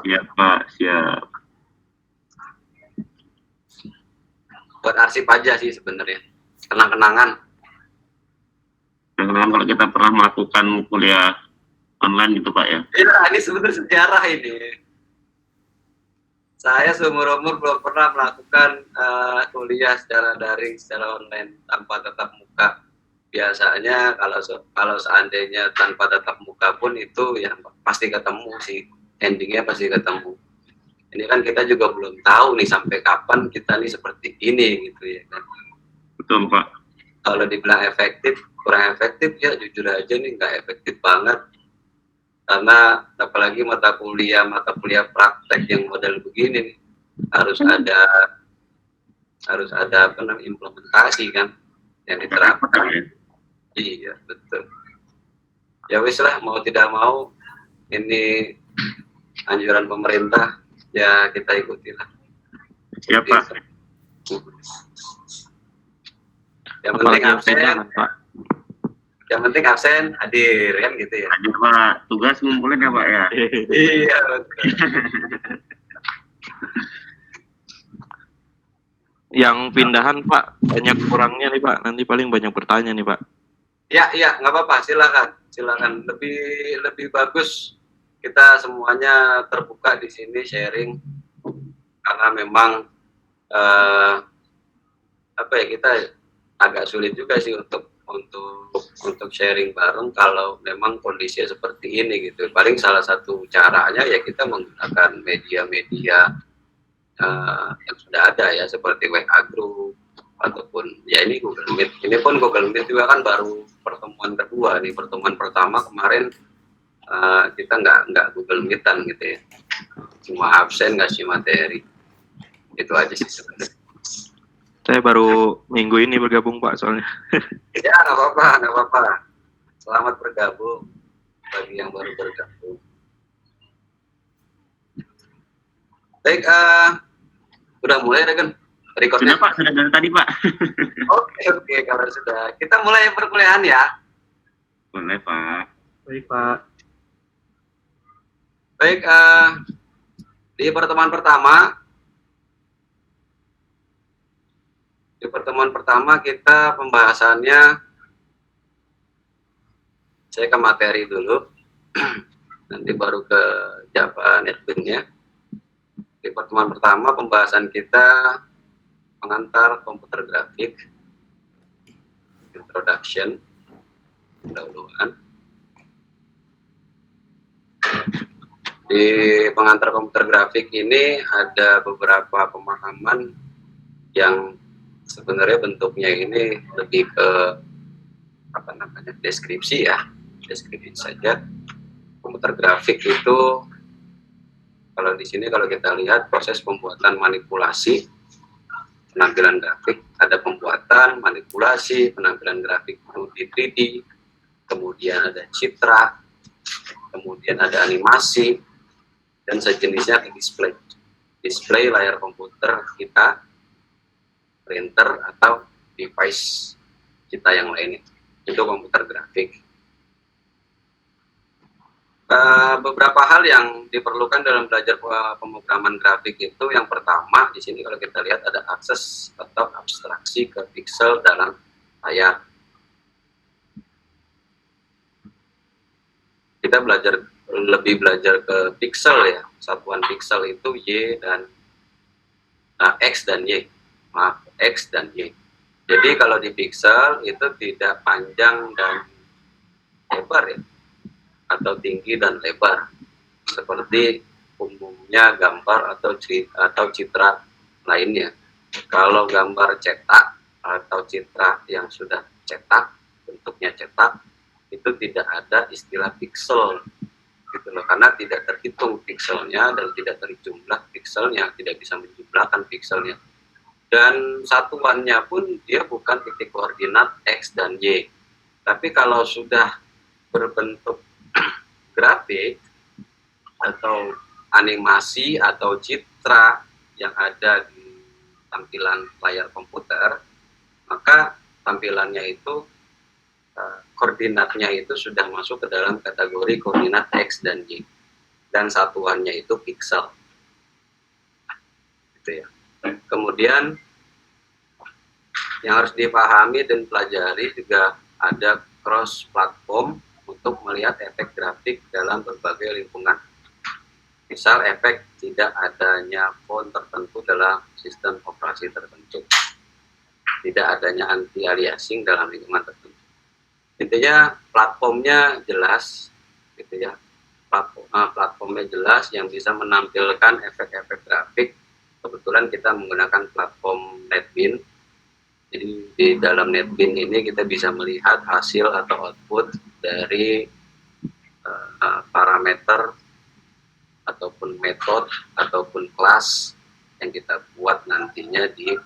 Siap Pak, siap. Buat arsip aja sih sebenarnya, kenang-kenangan. Kenangan kalau kita pernah melakukan kuliah online gitu Pak ya? Iya, ini sebenarnya sejarah ini. Saya seumur-umur belum pernah melakukan kuliah secara daring, secara online, tanpa tatap muka. Biasanya kalau seandainya tanpa tatap muka pun itu ya pasti ketemu sih, endingnya pasti ketemu. Ini kan kita juga belum tahu nih sampai kapan kita nih seperti ini gitu ya kan. Betul Pak. Kalau dibilang efektif, kurang efektif ya jujur aja nih nggak efektif banget. Karena apalagi mata kuliah praktek yang model begini nih, harus ada apa namanya implementasi kan yang diterapkan. Iya betul. Ya wis lah, mau tidak mau ini anjuran pemerintah ya kita ikuti lah. Siap Pak. Yang penting absen, yang penting absen hadir kan gitu ya. Hadir Pak, tugas ngumpulin ya Pak ya. Iya betul. Yang pindahan Pak banyak kurangnya nih Pak, nanti paling banyak bertanya nih Pak. Ya nggak apa-apa, silakan. Lebih bagus kita semuanya terbuka di sini sharing, karena memang apa ya, kita agak sulit juga sih untuk sharing bareng kalau memang kondisinya seperti ini gitu. Paling salah satu caranya ya kita menggunakan media-media yang sudah ada ya, seperti WA Group ataupun ya ini Google Meet. Ini pun Google Meet juga kan baru pertemuan kedua nih. Pertemuan pertama kemarin kita nggak Google Meetan gitu ya, cuma absen ngasih materi. Itu aja sih sebenarnya. Saya baru minggu ini bergabung Pak soalnya. Ya nggak apa-apa. Selamat bergabung bagi yang baru bergabung. Baik, udah mulai ya kan recordnya? Sudah Pak, sudah dari tadi Pak. Oke, kalau sudah kita mulai perkuliahan ya. Boleh Pak. Baik Pak. Baik, di pertemuan pertama kita pembahasannya, saya ke materi dulu, nanti baru ke Java NetBeans-nya. Di pertemuan pertama pembahasan kita pengantar komputer grafik, introduction, pendahuluan. Di pengantar komputer grafik ini ada beberapa pemahaman yang sebenarnya bentuknya ini lebih ke apa namanya, deskripsi ya, deskripsi saja. Komputer grafik itu kalau di sini kalau kita lihat proses pembuatan manipulasi penampilan grafik, ada pembuatan manipulasi penampilan grafik di 3D, kemudian ada citra, kemudian ada animasi dan sejenisnya ke display layar komputer kita, printer atau device kita yang lainnya, itu komputer grafik. Beberapa hal yang diperlukan dalam belajar pemrograman grafik itu, yang pertama di sini kalau kita lihat ada akses atau abstraksi ke pixel dalam layar. Kita lebih belajar ke pixel ya, satuan pixel itu Y dan X dan Y, maaf, X dan Y. Jadi kalau di pixel itu tidak panjang dan lebar ya, atau tinggi dan lebar seperti umumnya gambar atau citra lainnya. Kalau gambar cetak atau citra yang sudah cetak, bentuknya cetak, itu tidak ada istilah pixel gitu loh, karena tidak terhitung pixelnya dan tidak terjumlah pixelnya, tidak bisa menjumlahkan pixelnya, dan satuannya pun dia bukan titik koordinat X dan Y. Tapi kalau sudah berbentuk grafik atau animasi atau citra yang ada di tampilan layar komputer, maka tampilannya itu koordinatnya itu sudah masuk ke dalam kategori koordinat X dan Y, dan satuannya itu piksel, gitu ya. Kemudian yang harus dipahami dan pelajari juga ada cross platform untuk melihat efek grafik dalam berbagai lingkungan. Misal efek tidak adanya font tertentu dalam sistem operasi tertentu, tidak adanya anti-aliasing dalam lingkungan tertentu. Intinya platformnya jelas, gitu ya. Platformnya jelas yang bisa menampilkan efek-efek grafik. Kebetulan kita menggunakan platform NetBeans. Jadi di dalam NetBeans ini kita bisa melihat hasil atau output dari parameter ataupun metode ataupun kelas yang kita buat nantinya di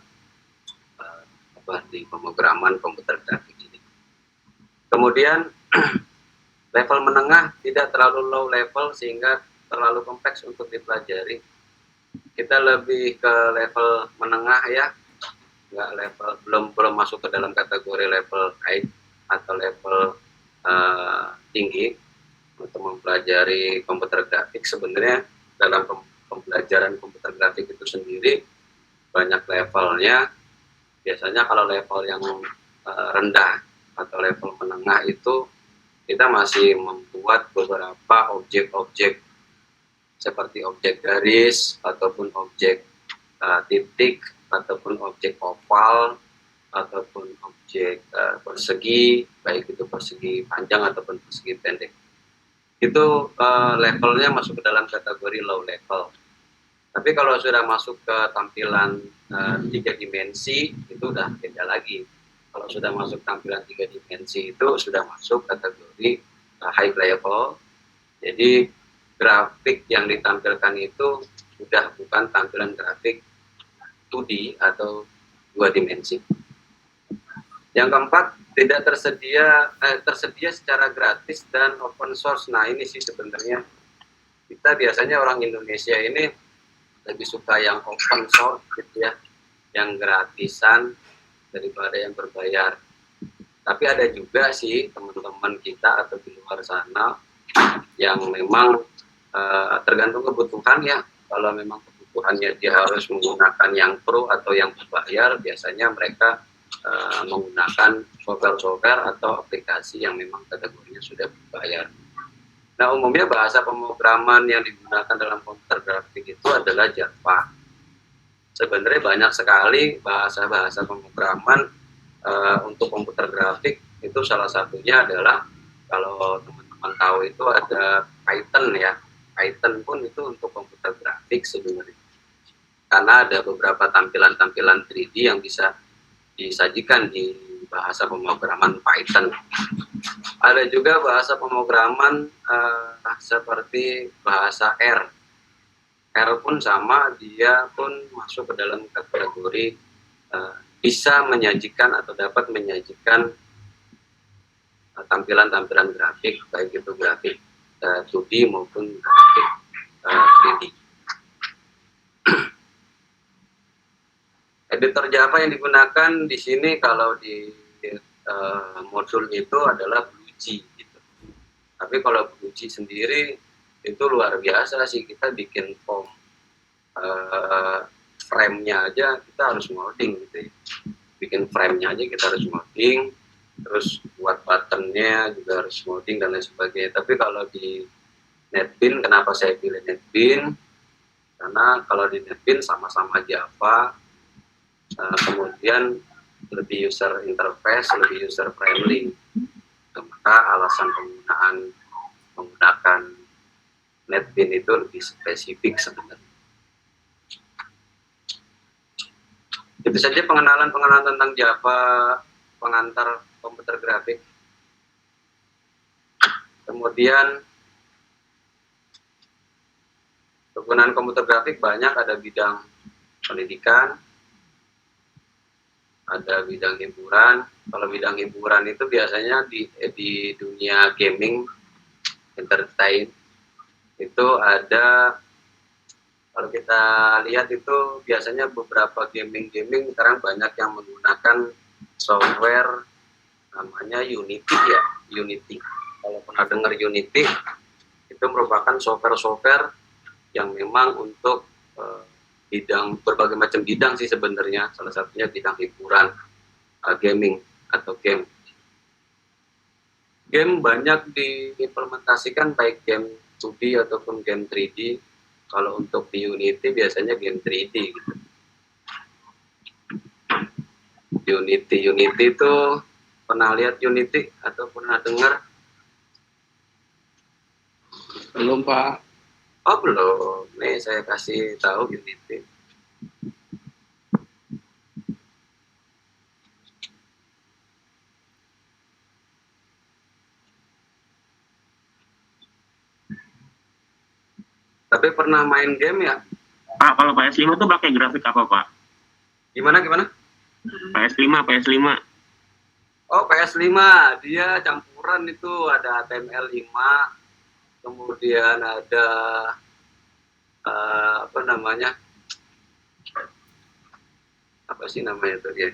pemrograman komputer grafik ini. Kemudian level menengah tidak terlalu low level sehingga terlalu kompleks untuk dipelajari. Kita lebih ke level menengah ya, nggak level belum masuk ke dalam kategori level high atau level tinggi. Untuk mempelajari komputer grafik, sebenarnya dalam pembelajaran komputer grafik itu sendiri banyak levelnya. Biasanya kalau level yang rendah atau level menengah itu kita masih membuat beberapa objek-objek seperti objek garis ataupun objek titik ataupun objek oval ataupun objek persegi, baik itu persegi panjang ataupun persegi pendek. Itu levelnya masuk ke dalam kategori low level. Tapi kalau sudah masuk ke tampilan 3 dimensi itu udah beda lagi. Kalau sudah masuk tampilan 3 dimensi itu sudah masuk kategori high level. Jadi grafik yang ditampilkan itu sudah bukan tampilan grafik 2D atau 2 dimensi. Yang keempat, tidak tersedia secara gratis dan open source. Nah ini sih sebenarnya kita biasanya orang Indonesia ini lebih suka yang open source gitu ya, yang gratisan daripada yang berbayar. Tapi ada juga sih teman-teman kita atau di luar sana yang memang tergantung kebutuhan ya. Kalau memang kebutuhannya dia harus menggunakan yang pro atau yang berbayar, biasanya mereka menggunakan software atau aplikasi yang memang kategorinya sudah berbayar. Nah, umumnya bahasa pemrograman yang digunakan dalam komputer grafik itu adalah Java. Sebenarnya banyak sekali bahasa-bahasa pemrograman untuk komputer grafik. Itu salah satunya adalah kalau teman-teman tahu itu ada Python ya. Python pun itu untuk komputer grafik sebenarnya. Karena ada beberapa tampilan-tampilan 3D yang bisa disajikan di bahasa pemrograman Python. Ada juga bahasa pemrograman seperti bahasa R. R pun sama, dia pun masuk ke dalam kategori bisa menyajikan atau dapat menyajikan tampilan-tampilan grafik, baik itu grafik 2D maupun grafik 3D. Editor Java yang digunakan di sini kalau di modul itu adalah BlueG gitu. Tapi kalau BlueG sendiri itu luar biasa sih, kita bikin form frame-nya aja kita harus modding gitu ya. Bikin frame-nya aja kita harus modding, terus buat button-nya juga harus modding dan lain sebagainya. Tapi kalau di NetBeans, kenapa saya pilih NetBeans? Karena kalau di NetBeans sama-sama Java, kemudian lebih user interface, lebih user friendly. Maka alasan menggunakan NetBeans itu lebih spesifik sebenarnya. Itu saja pengenalan tentang Java pengantar komputer grafik. Kemudian penggunaan komputer grafik banyak, ada bidang pendidikan, ada bidang hiburan. Kalau bidang hiburan itu biasanya di dunia gaming, entertain, itu ada, kalau kita lihat itu biasanya beberapa gaming sekarang banyak yang menggunakan software namanya Unity ya, Unity. Kalau pernah dengar Unity, itu merupakan software-software yang memang untuk bidang berbagai macam bidang sih sebenarnya, salah satunya bidang hiburan, gaming atau game. Game banyak diimplementasikan baik game 2D ataupun game 3D. Kalau untuk di Unity biasanya game 3D gitu. Unity itu pernah lihat Unity atau pernah dengar? Belum Pak. Oh belum, nih saya kasih tahu Unity. Tapi pernah main game ya? Pak, kalau PS5 tuh pakai grafik apa, Pak? Gimana? PS5. Oh PS5, dia campuran itu ada HTML5, kemudian ada apa namanya? Apa sih namanya itu dia?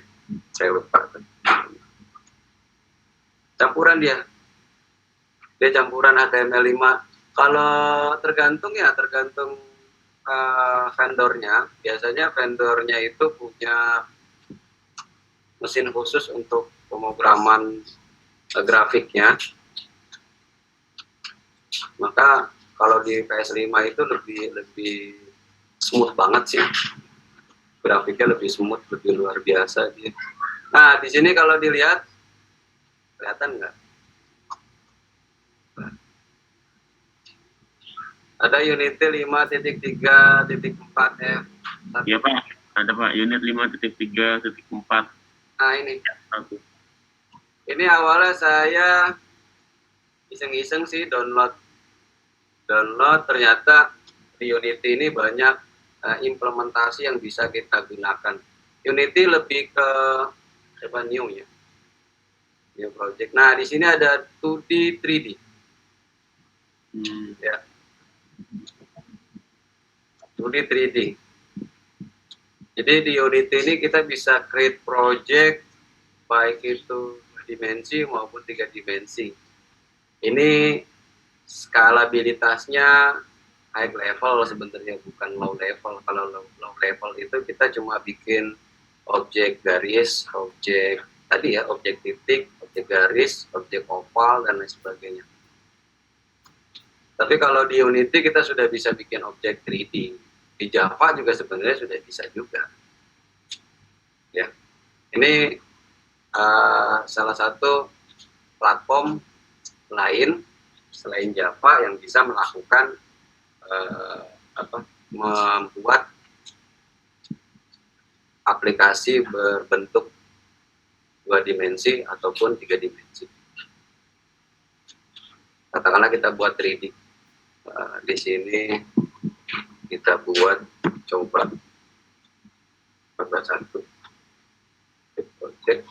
Saya lupa. Campuran dia. Dia campuran HTML5. Kalau tergantung vendornya. Biasanya vendornya itu punya mesin khusus untuk pemrograman grafiknya. Maka kalau di PS5 itu lebih smooth banget sih. Grafiknya lebih smooth, lebih luar biasa dia. Nah, di sini kalau dilihat kelihatan nggak? Ada Unity 5.3.4F. Iya, Pak. Ada, Pak. Unit 5.3.4. Nah, ini awalnya saya iseng-iseng sih download, ternyata di Unity ini banyak implementasi yang bisa kita gunakan. Unity lebih ke new ya, new project. Nah, di sini ada 2D 3D ya, 2D 3D. Jadi di Unity ini kita bisa create project baik itu dimensi maupun 3 dimensi. Ini skalabilitasnya high level sebenarnya, bukan low level. Kalau low level itu kita cuma bikin objek garis, objek tadi ya, objek titik, objek garis, objek oval dan lain sebagainya. Tapi kalau di Unity kita sudah bisa bikin objek 3D. Di Java juga sebenarnya sudah bisa juga. Ya, ini salah satu platform lain selain Java yang bisa melakukan membuat aplikasi berbentuk 2 dimensi ataupun 3 dimensi. Katakanlah kita buat 3D. Di sini kita buat coba satu project.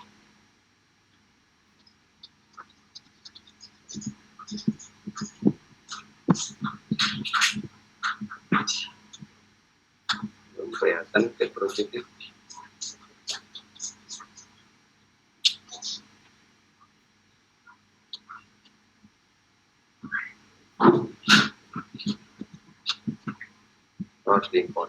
Belum kelihatan ke projectnya. Harus diimport.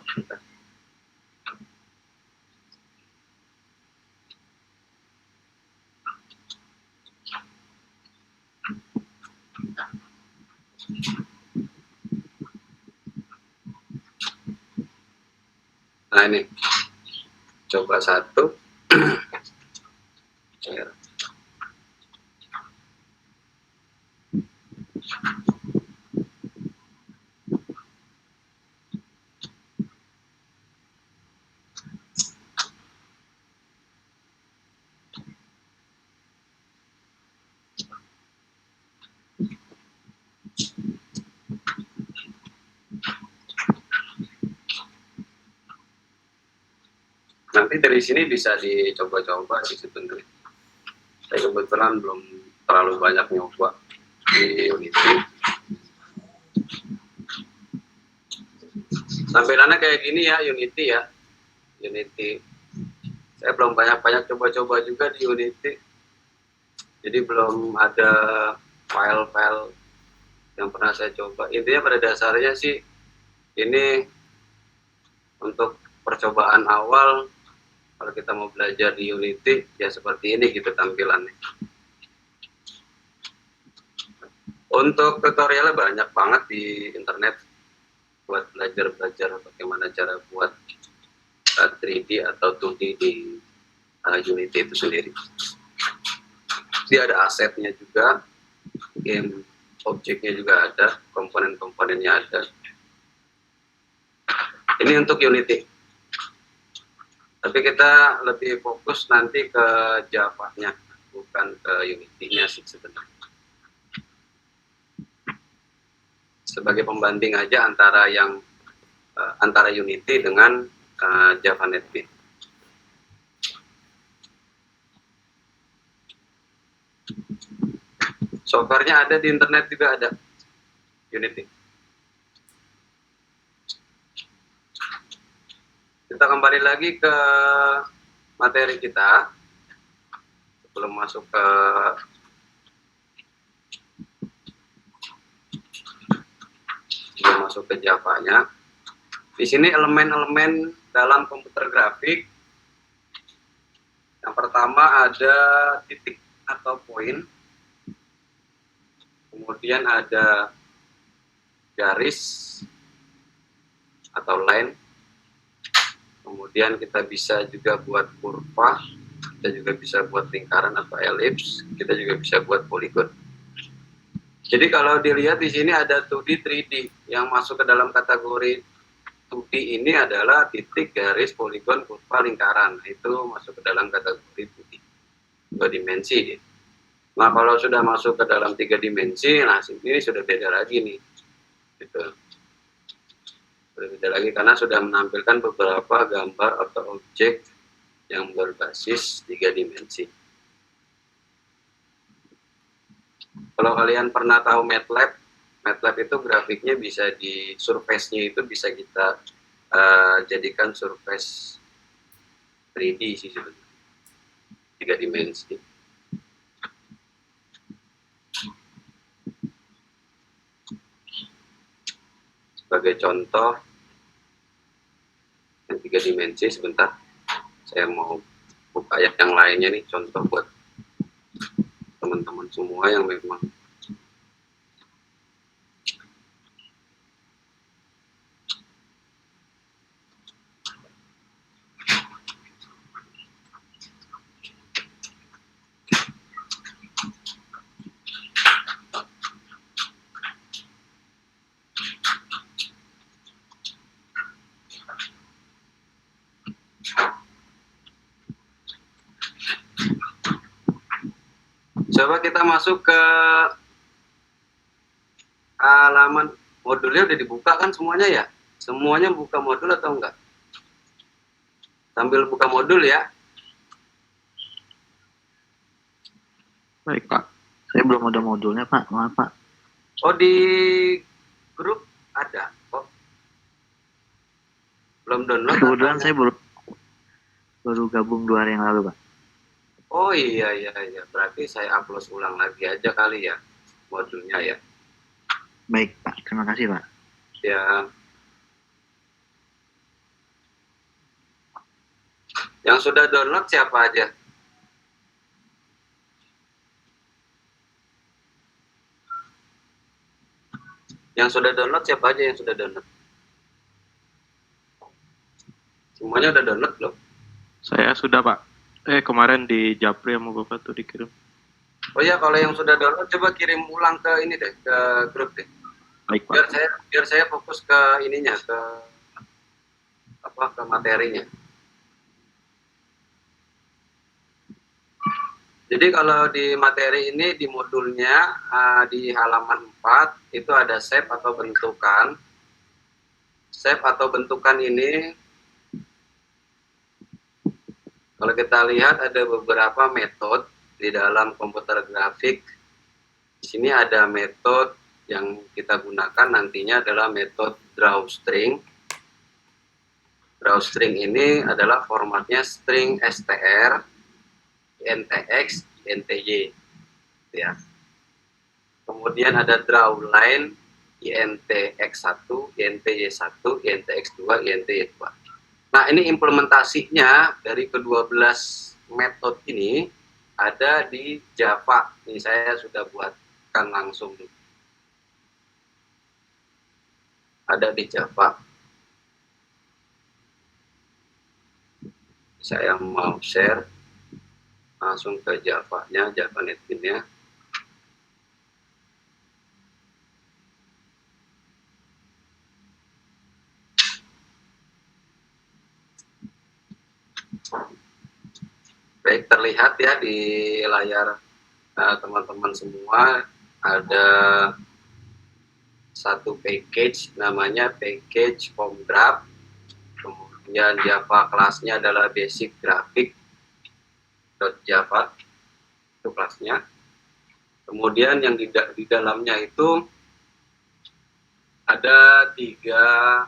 Nah ini, coba satu. Nanti dari sini bisa dicoba-coba sih sebenarnya. Saya kebetulan belum terlalu banyak nyoba di Unity. Tampilannya kayak gini ya Unity ya. Unity. Saya belum banyak-banyak coba-coba juga di Unity. Jadi belum ada file-file yang pernah saya coba. Intinya pada dasarnya sih ini untuk percobaan awal. Kalau kita mau belajar di Unity ya seperti ini gitu tampilannya. Untuk tutorialnya banyak banget di internet buat belajar bagaimana cara buat 3D atau 2D di Unity itu sendiri. Dia ada asetnya juga, game objeknya juga ada, komponen-komponennya ada. Ini untuk Unity. Tapi kita lebih fokus nanti ke Java-nya, bukan ke Unity-nya sih sebenarnya. Sebagai pembanding aja antara antara Unity dengan Java NetBeans. Softwarenya ada di internet juga ada Unity. Kita kembali lagi ke materi kita sebelum masuk ke Java-nya. Di sini elemen-elemen dalam komputer grafik. Yang pertama ada titik atau poin. Kemudian ada garis atau line. Kemudian kita bisa juga buat kurva, kita juga bisa buat lingkaran atau elips, kita juga bisa buat poligon. Jadi kalau dilihat di sini ada 2D, 3D yang masuk ke dalam kategori 2D ini adalah titik, garis, poligon, kurva, lingkaran. Itu masuk ke dalam kategori 2D, 2 dimensi. Nah kalau sudah masuk ke dalam 3 dimensi, nah ini sudah beda lagi nih. Gitu. Berbeda lagi karena sudah menampilkan beberapa gambar atau objek yang berbasis 3 dimensi. Kalau kalian pernah tahu MATLAB itu grafiknya bisa di surface-nya itu bisa kita jadikan surface 3D sih sebenarnya, 3 dimensi. Sebagai contoh yang 3 dimensi, sebentar saya mau buka yang lainnya nih, contoh buat teman-teman semua yang memang coba kita masuk ke halaman modulnya. Udah dibuka kan semuanya ya? Semuanya buka modul atau enggak? Sambil buka modul ya. Baik Pak, saya belum ada modulnya Pak, maaf Pak. Oh di grup ada kok. Belum download? Kebetulan saya baru gabung 2 hari yang lalu Pak. Oh iya. Berarti saya upload ulang lagi aja kali ya modulnya ya. Baik Pak, terima kasih Pak. Ya. Yang sudah download siapa aja? Yang sudah download siapa aja yang sudah download? Semuanya udah download belum? Saya sudah Pak. Kemarin di Japri sama Bapak tuh dikirim. Oh ya, kalau yang sudah download coba kirim ulang ke ini deh, ke grup deh. Baik Pak. Biar saya fokus ke ininya, ke materinya. Jadi kalau di materi ini di modulnya di halaman 4 itu ada shape atau bentukan. Shape atau bentukan ini kalau kita lihat ada beberapa metode di dalam komputer grafik. Di sini ada metode yang kita gunakan nantinya adalah metode drawString. DrawString ini adalah formatnya string str, ntx, nty. ya. Kemudian ada draw line int x1, int y1, int x2, int y2. Nah, ini implementasinya dari ke-12 metode ini ada di Java. Ini saya sudah buatkan langsung. Ada di Java. Saya mau share langsung ke Java-nya, Java Netbeans-nya. Baik, terlihat ya di layar teman-teman semua ada satu package namanya package form graph. Kemudian Java kelasnya adalah basic graphic.java, itu kelasnya. Kemudian yang di dalamnya itu ada tiga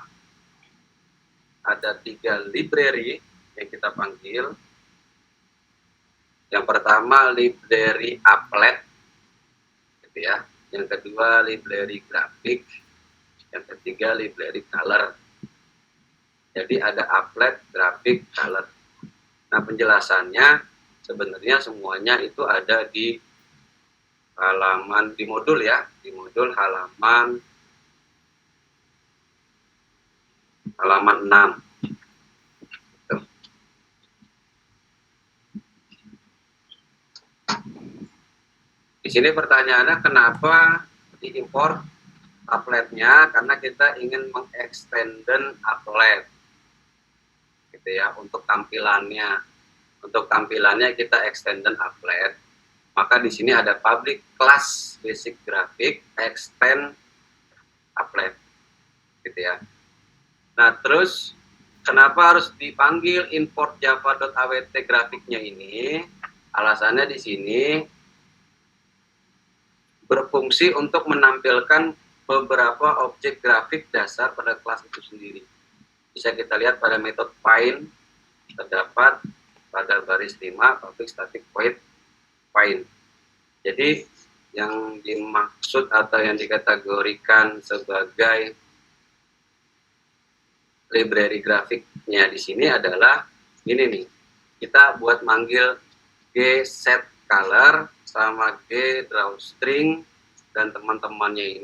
library yang kita panggil. Yang pertama library applet, gitu ya. Yang kedua library graphic, yang ketiga library color. Jadi ada applet, graphic, color. Nah, penjelasannya sebenarnya semuanya itu ada di halaman, di modul ya, di modul halaman 6. Di sini pertanyaannya kenapa diimpor appletnya, karena kita ingin mengextenden applet, gitu ya, untuk tampilannya. Untuk tampilannya kita extenden applet. Maka di sini ada public class basic graphic extend applet, gitu ya. Nah, terus kenapa harus dipanggil import java.awt grafiknya ini? Alasannya di sini berfungsi untuk menampilkan beberapa objek grafik dasar pada kelas itu sendiri. Bisa kita lihat pada metode find, terdapat pada baris 5 public static void find. Jadi yang dimaksud atau yang dikategorikan sebagai library grafiknya di sini adalah ini nih. Kita buat manggil getSetColor sama getDrawString dan teman-temannya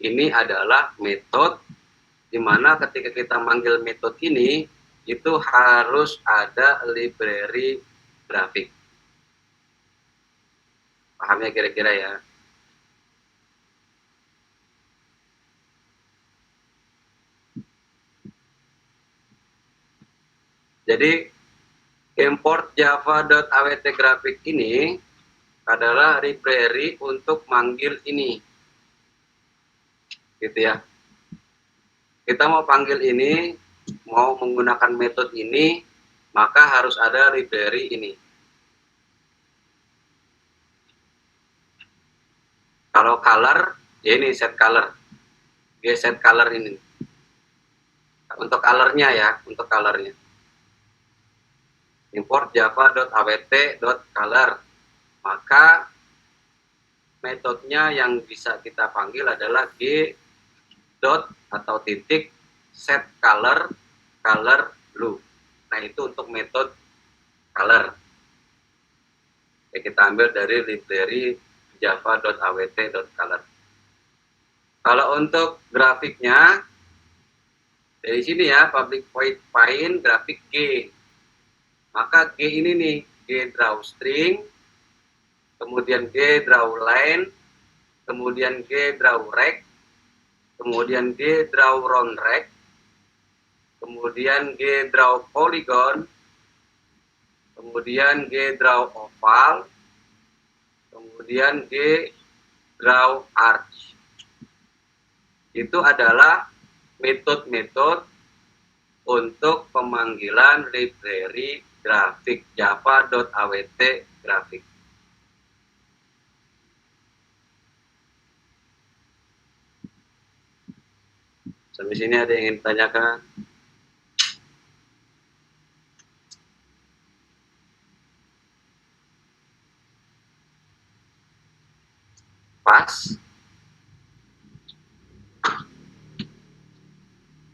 ini adalah metode di mana ketika kita manggil metode ini itu harus ada library grafik. Pahamnya kira-kira ya? Jadi import java.awt grafik ini adalah library untuk manggil ini, gitu ya. Kita mau panggil ini, mau menggunakan metode ini, maka harus ada library ini. Kalau color, ya ini set color, set color ini. Untuk colornya ya, untuk colornya. Import java.awt.color. Maka metodenya yang bisa kita panggil adalah g atau titik set color blue. Nah, itu untuk metode color. Ya, kita ambil dari library java.awt.color. Kalau untuk grafiknya dari sini ya, public void find grafik G. Maka G ini nih, getDrawString, kemudian getDrawLine, kemudian getDrawRect, kemudian getDrawRoundRect, kemudian getDrawPolygon, kemudian getDrawOval, kemudian getDrawArch. Itu adalah metode-metode untuk pemanggilan library grafik java.awt grafik. Sampai sini ada yang ingin ditanyakan? Pas?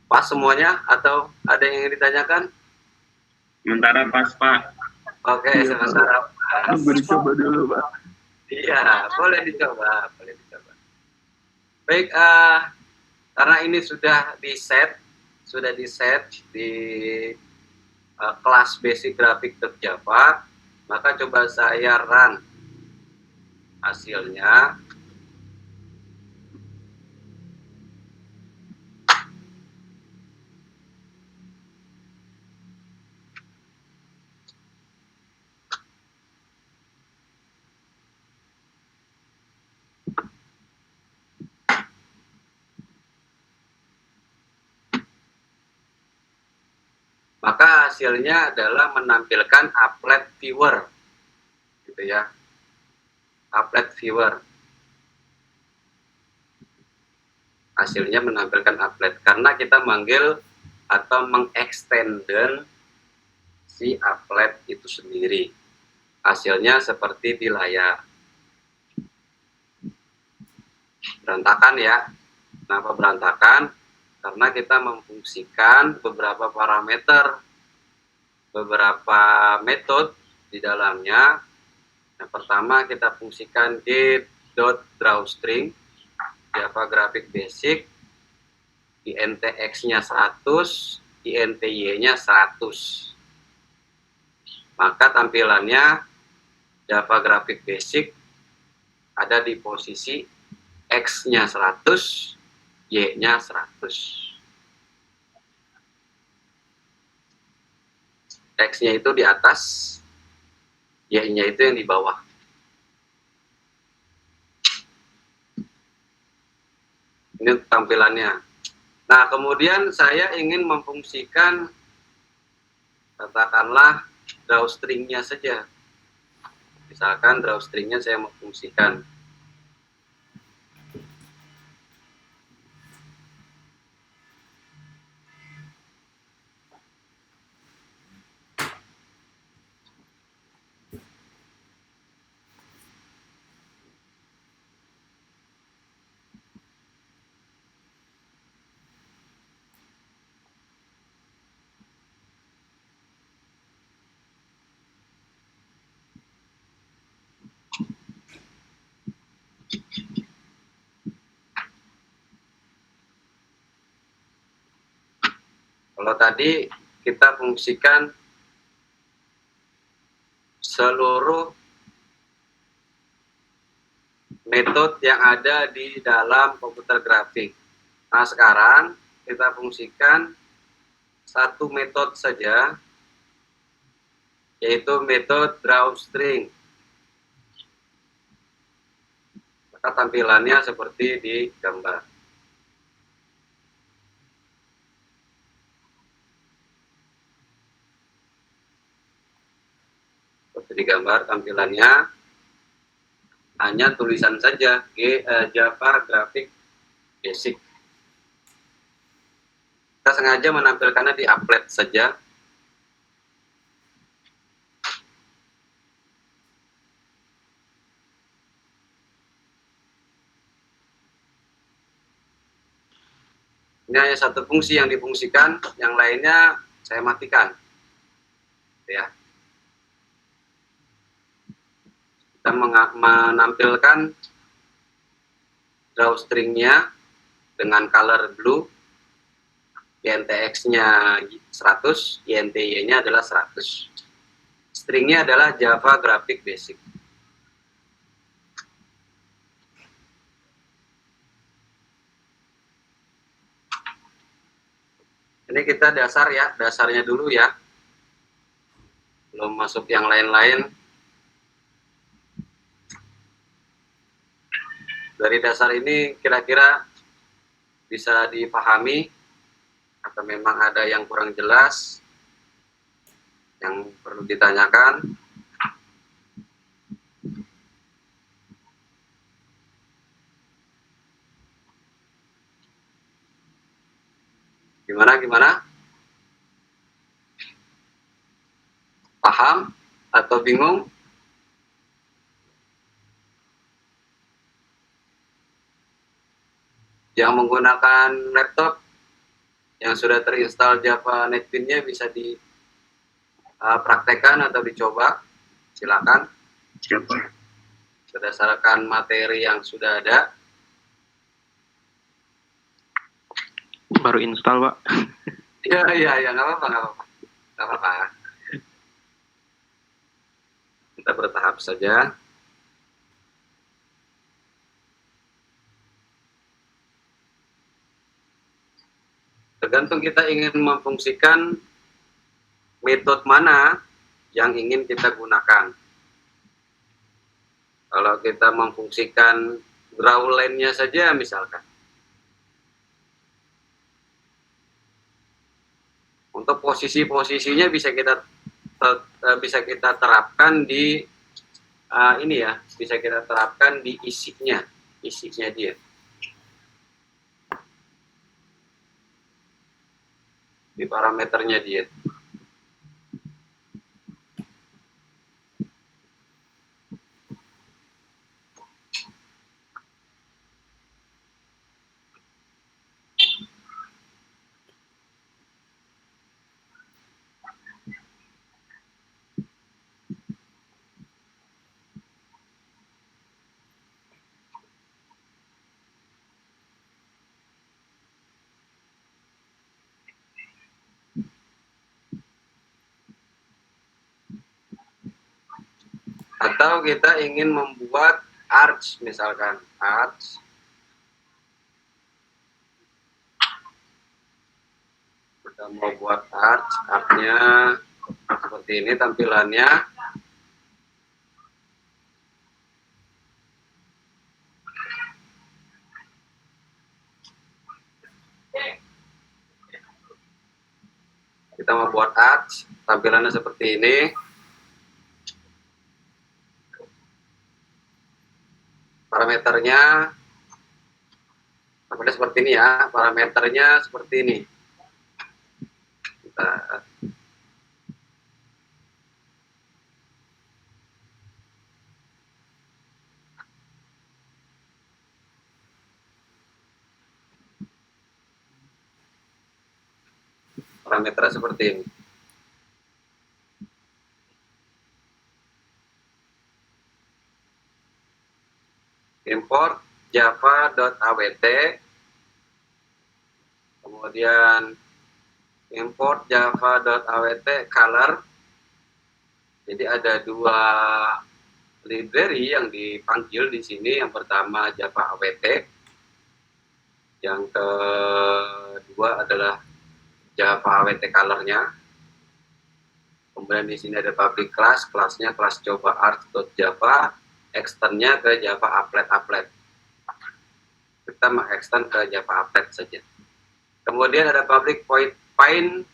Pas semuanya atau ada yang ingin ditanyakan? Sementara pas, Pak. Oke, Iya, sementara pas. Gue dicoba dulu, Pak. Iya, boleh dicoba, boleh dicoba. Baik, karena ini sudah di set di kelas basic grafik Java, maka coba saya run hasilnya. Maka hasilnya adalah menampilkan applet viewer, gitu ya, applet viewer. Hasilnya menampilkan applet karena kita manggil atau mengextenden si applet itu sendiri. Hasilnya seperti di layar. Berantakan ya. Kenapa berantakan? Karena kita memfungsikan beberapa parameter, beberapa metode di dalamnya. Yang pertama kita fungsikan get.drawString, Java Graphic Basic, INTX-nya 100, INTY-nya 100. Maka tampilannya Java Graphic Basic ada di posisi X-nya 100, Y-nya 100. X-nya itu di atas, Y-nya itu yang di bawah. Ini tampilannya. Nah, kemudian saya ingin memfungsikan, katakanlah, drawString-nya saja. Misalkan drawString-nya saya memfungsikan. Kalau tadi kita fungsikan seluruh metode yang ada di dalam komputer grafik. Nah, sekarang kita fungsikan satu metode saja, yaitu metode drawString. Maka tampilannya seperti di gambar. Seperti di gambar tampilannya hanya tulisan saja Java Graphic Basic. Kita sengaja menampilkannya di applet saja. Ini hanya satu fungsi yang difungsikan, yang lainnya saya matikan. Ya. Kita menampilkan drawString-nya dengan color blue, INTX-nya 100, INTY-nya adalah 100. String-nya adalah Java Graphic Basic. Ini kita dasar ya, dasarnya dulu ya. Belum masuk yang lain-lain. Dari dasar ini kira-kira bisa dipahami atau memang ada yang kurang jelas yang perlu ditanyakan? Gimana? Paham atau bingung? Yang menggunakan laptop yang sudah terinstall Java NetBeans-nya bisa dipraktekkan atau dicoba, silakan. Siapa? Berdasarkan materi yang sudah ada. Baru install, Pak. Iya, nggak apa-apa. Kita bertahap saja. Tergantung kita ingin memfungsikan metode mana yang ingin kita gunakan. Kalau kita memfungsikan drawline-nya saja misalkan. Untuk posisi-posisinya bisa kita terapkan di bisa kita terapkan di isinya dia. Di parameternya dia. Atau kita ingin membuat arch misalkan, arch. Kita mau buat arch-nya seperti ini tampilannya. Kita mau buat arch, tampilannya seperti ini. Parameternya seperti ini ya, parameternya seperti ini. Kita parameternya seperti ini. Import java.awt, kemudian import java.awt color. Jadi ada dua library yang dipanggil di sini. Yang pertama Java awt, yang kedua adalah Java awt colornya. Kemudian di sini ada public class, kelasnya kelas coba arch.java, extendnya ke Java applet. Kita mengextend ke Java applet saja. Kemudian ada public find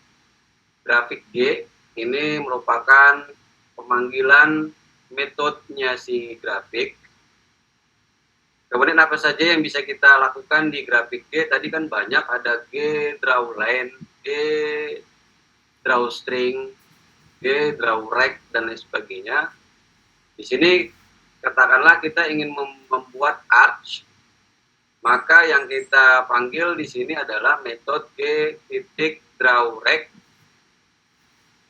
grafik G. Ini merupakan pemanggilan metodenya si grafik. Kemudian apa saja yang bisa kita lakukan di grafik G? Tadi kan banyak, ada G drawline, G drawstring, G drawrect, dan lain sebagainya. Di sini katakanlah kita ingin membuat arch, maka yang kita panggil di sini adalah metode g.drawrect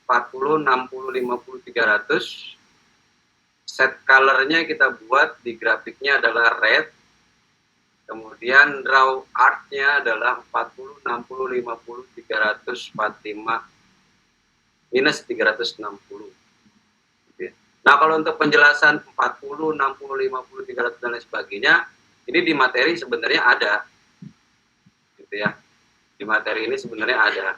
40, 60, 50, 300. Set colornya kita buat di grafiknya adalah red. Kemudian draw art-nya adalah 40, 60, 50, 345 minus 360. Nah, kalau untuk penjelasan 40, 60, 50, 300 dan lain sebagainya, ini di materi sebenarnya ada. Gitu ya. Di materi ini sebenarnya ada.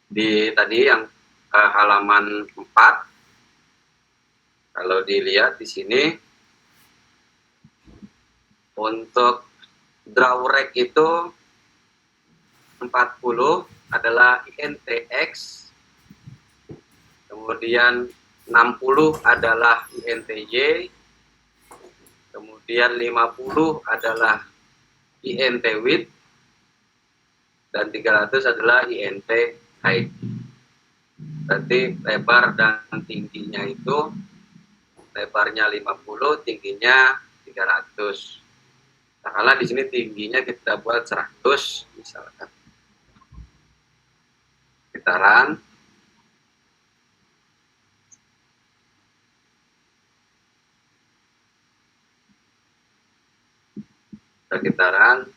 Di tadi yang halaman 4, kalau dilihat di sini, untuk drawrect itu 40 adalah INTX, kemudian 60 adalah INTY, kemudian 50 adalah INT width, dan 300 adalah INT height. Berarti lebar dan tingginya itu, lebarnya 50, tingginya 300. Katakanlah di sini tingginya kita buat 100 misalkan. Gitaran. Gitaran.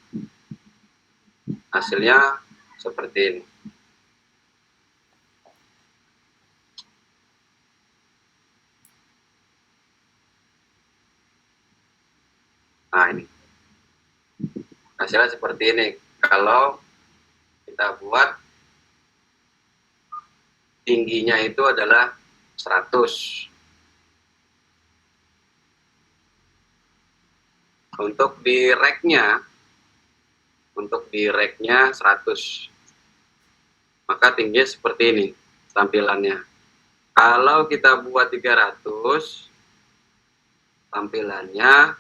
Hasilnya seperti ini. Nah, ini. Hasilnya seperti ini. Kalau kita buat tingginya itu adalah 100. Untuk di rack-nya 100. Maka tingginya seperti ini tampilannya. Kalau kita buat 300, tampilannya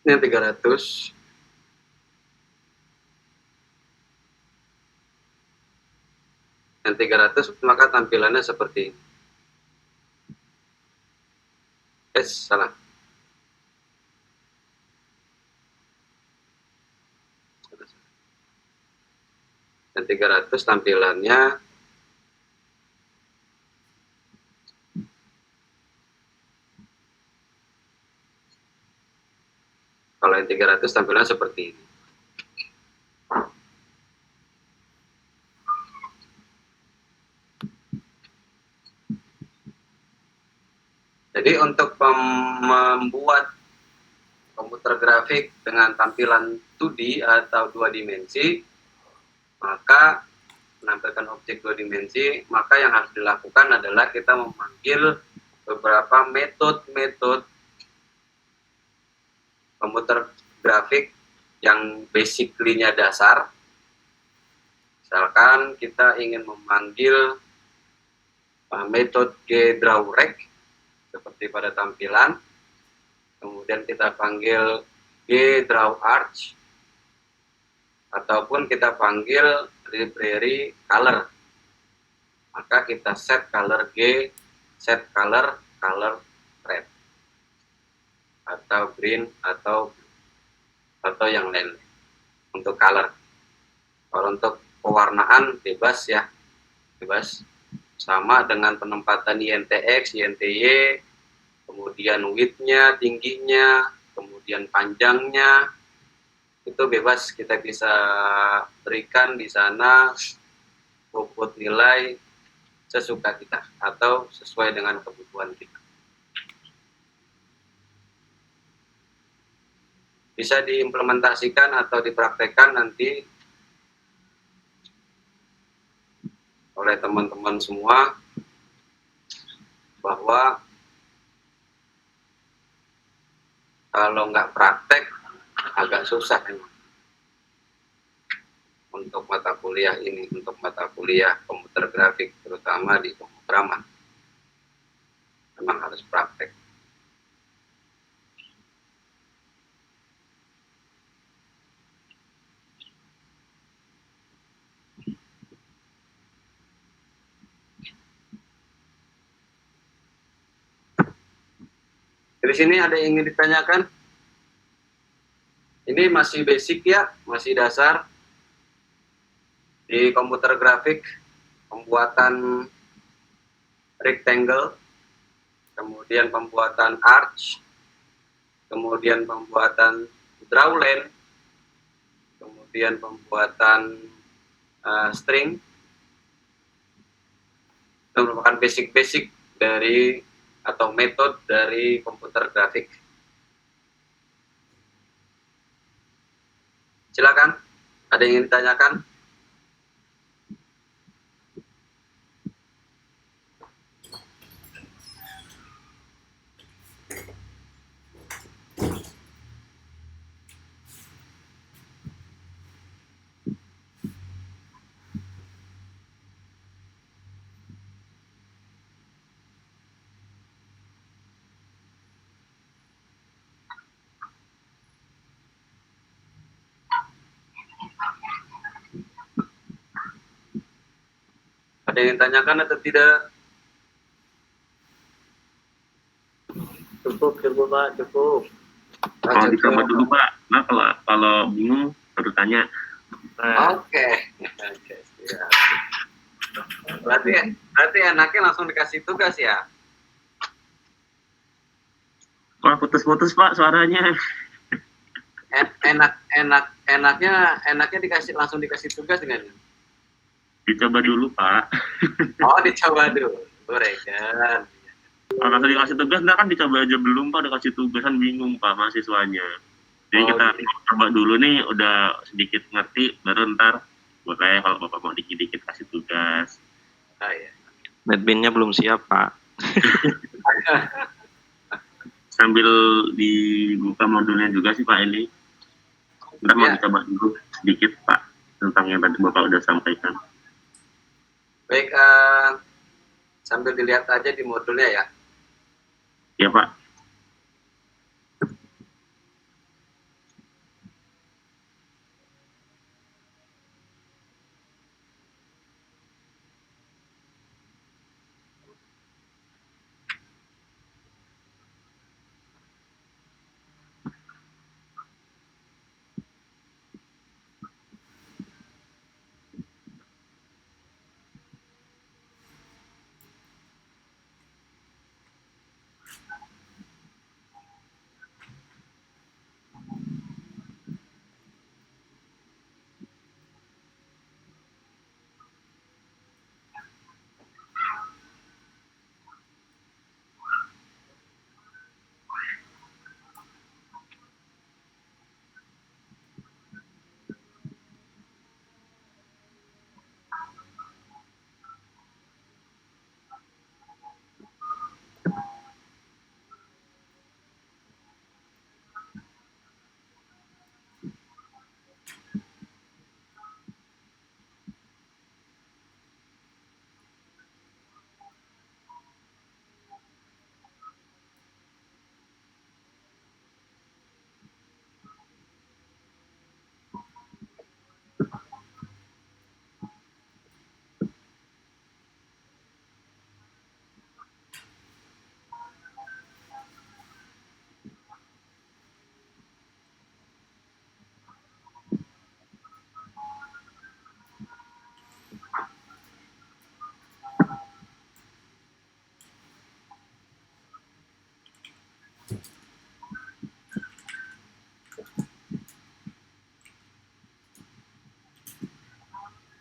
ini 300. Yang 300 maka tampilannya seperti ini. Salah. Dan 300 tampilannya kalau yang 300 tampilannya seperti ini. Jadi untuk membuat komputer grafik dengan tampilan 2D atau 2 dimensi, maka menampilkan objek 2 dimensi, maka yang harus dilakukan adalah kita memanggil beberapa metode komputer grafik yang basically-nya dasar. Misalkan kita ingin memanggil metode GDrawRect seperti pada tampilan, kemudian kita panggil GDrawArch, ataupun kita panggil library color. Maka kita set color set color red, atau green, atau yang lain untuk color. Kalau untuk pewarnaan bebas ya, bebas. Sama dengan penempatan INTX, INTY, kemudian width-nya, tingginya, kemudian panjangnya, itu bebas kita bisa berikan di sana output nilai sesuka kita atau sesuai dengan kebutuhan kita. Bisa diimplementasikan atau dipraktekkan nanti oleh teman-teman semua, bahwa kalau nggak praktek agak susah memang untuk mata kuliah ini, untuk mata kuliah komputer grafik, terutama di pemrograman. Memang harus praktek. Di sini ada yang ingin ditanyakan? Ini masih basic ya, masih dasar. Di komputer grafik, pembuatan rectangle, kemudian pembuatan arch, kemudian pembuatan drawline, kemudian pembuatan string. Itu merupakan basic-basic dari atau metode dari komputer grafik. Silakan, ada yang ingin ditanyakan? Ada yang ditanyakan atau tidak? Cukup Pak, cukup. Kalau dicoba dulu Pak. Nah kalau bingung baru tanya. Oke. Oke, siap. Berarti enaknya langsung dikasih tugas ya? Wah putus-putus Pak suaranya. Enaknya langsung dikasih tugas dengan. Dicoba dulu Pak. Oh, dicoba dulu, Regan. Kalau langsung dikasih tugas, ntar kan dicoba aja belum Pak, udah kasih tugas kan bingung Pak mahasiswanya. Jadi kita Gitu. coba dulu nih, udah sedikit ngerti, baru ntar boleh kalau Bapak mau dikit-dikit kasih tugas. Ah, ya. Adminnya belum siap, Pak. Sambil dibuka modulnya juga sih Pak ini. Ntar mau Ya. dicoba dulu sedikit Pak, tentang yang tadi Bapak udah sampaikan. Baik, sambil dilihat aja di modulnya ya. Ya Pak.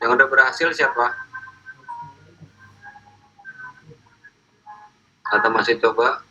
Yang udah berhasil siapa? Atau masih coba?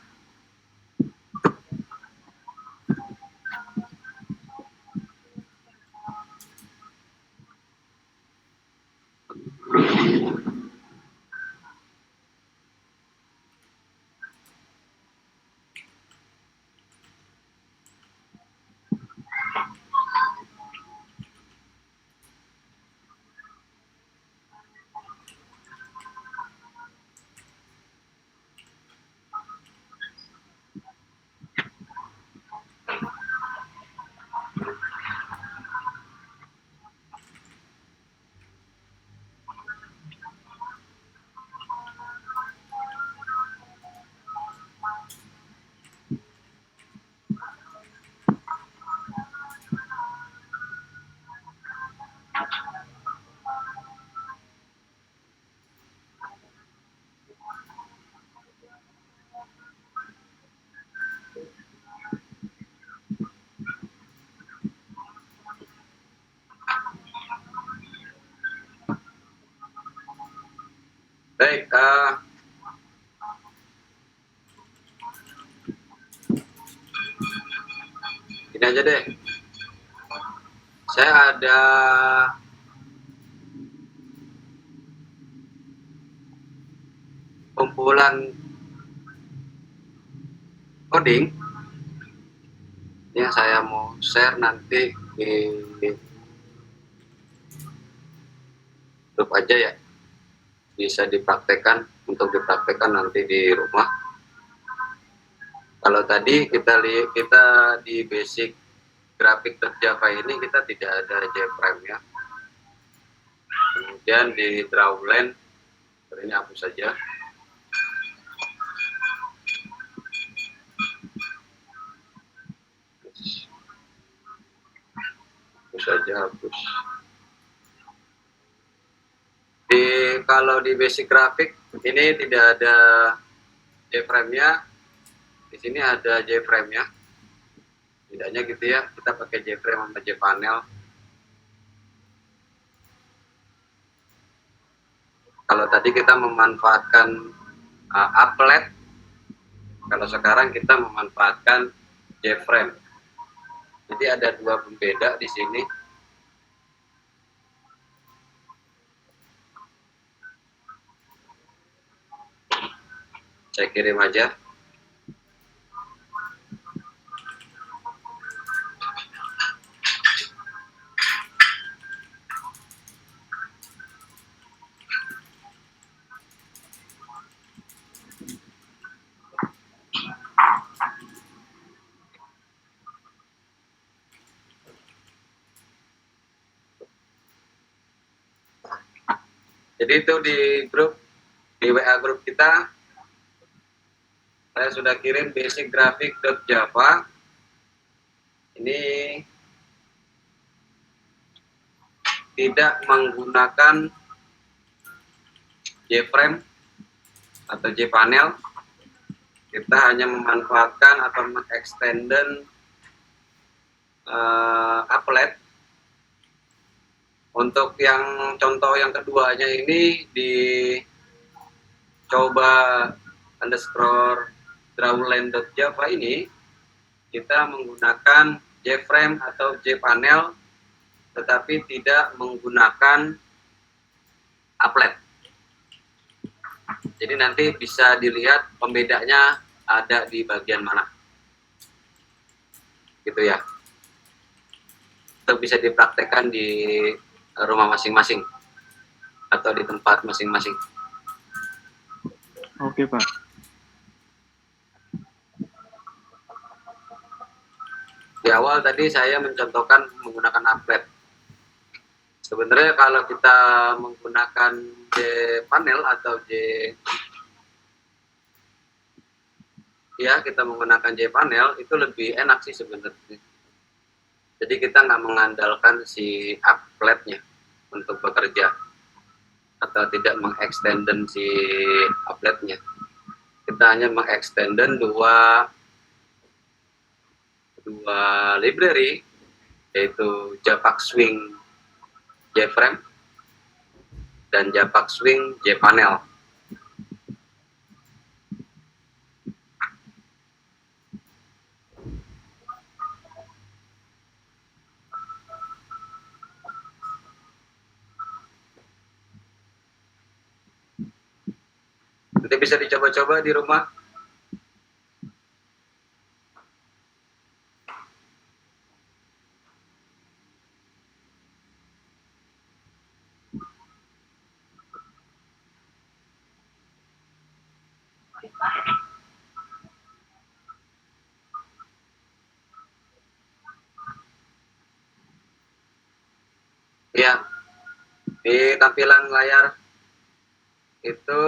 Baik, ini aja deh. Saya ada kumpulan coding yang saya mau share nanti di grup aja ya. Bisa dipraktekkan, untuk dipraktekkan nanti di rumah. Kalau tadi kita di basic grafik Java ini kita tidak ada JFrame ya. Kemudian di drawline ini hapus saja. hapus aja, hapus. Kalau di basic grafik ini tidak ada J-frame-nya, di sini ada J-frame-nya. Tidaknya gitu ya, kita pakai J-frame sama J-panel. Kalau tadi kita memanfaatkan applet, kalau sekarang kita memanfaatkan J-frame. Jadi ada dua pembeda di sini. Saya kirim aja. Jadi itu di WA grup kita, saya sudah kirim basic graphic.java. Ini tidak menggunakan J-frame atau J-panel. Kita hanya memanfaatkan atau mengextenden applet. Untuk yang contoh yang keduanya ini di coba underscore drawline.java ini kita menggunakan J-frame atau J-panel tetapi tidak menggunakan applet. Jadi nanti bisa dilihat pembedanya ada di bagian mana. Gitu ya. Itu bisa dipraktekkan di rumah masing-masing atau di tempat masing-masing. Oke, Pak. Di awal tadi saya mencontohkan menggunakan applet. Sebenarnya kalau kita menggunakan J-panel atau kita menggunakan J-panel itu lebih enak sih sebenarnya. Jadi kita nggak mengandalkan si appletnya untuk bekerja atau tidak mengextenden si appletnya. Kita hanya mengextenden dua library, yaitu Jpag Swing J-frame dan Jpag Swing J-panel. Nanti bisa dicoba-coba di rumah. Ya, di tampilan layar itu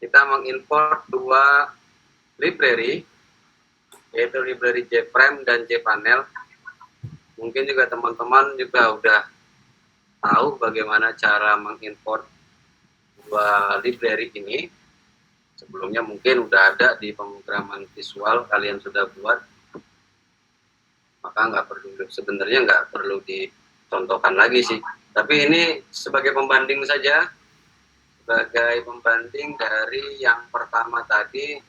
kita mengimport dua library, yaitu library J-frame dan J-panel. Mungkin juga teman-teman juga udah tahu bagaimana cara mengimport dua library ini. Sebelumnya mungkin udah ada di pemrograman visual kalian sudah buat, maka sebenarnya nggak perlu dicontohkan lagi sih. Tapi ini sebagai pembanding saja, sebagai pembanding dari yang pertama tadi,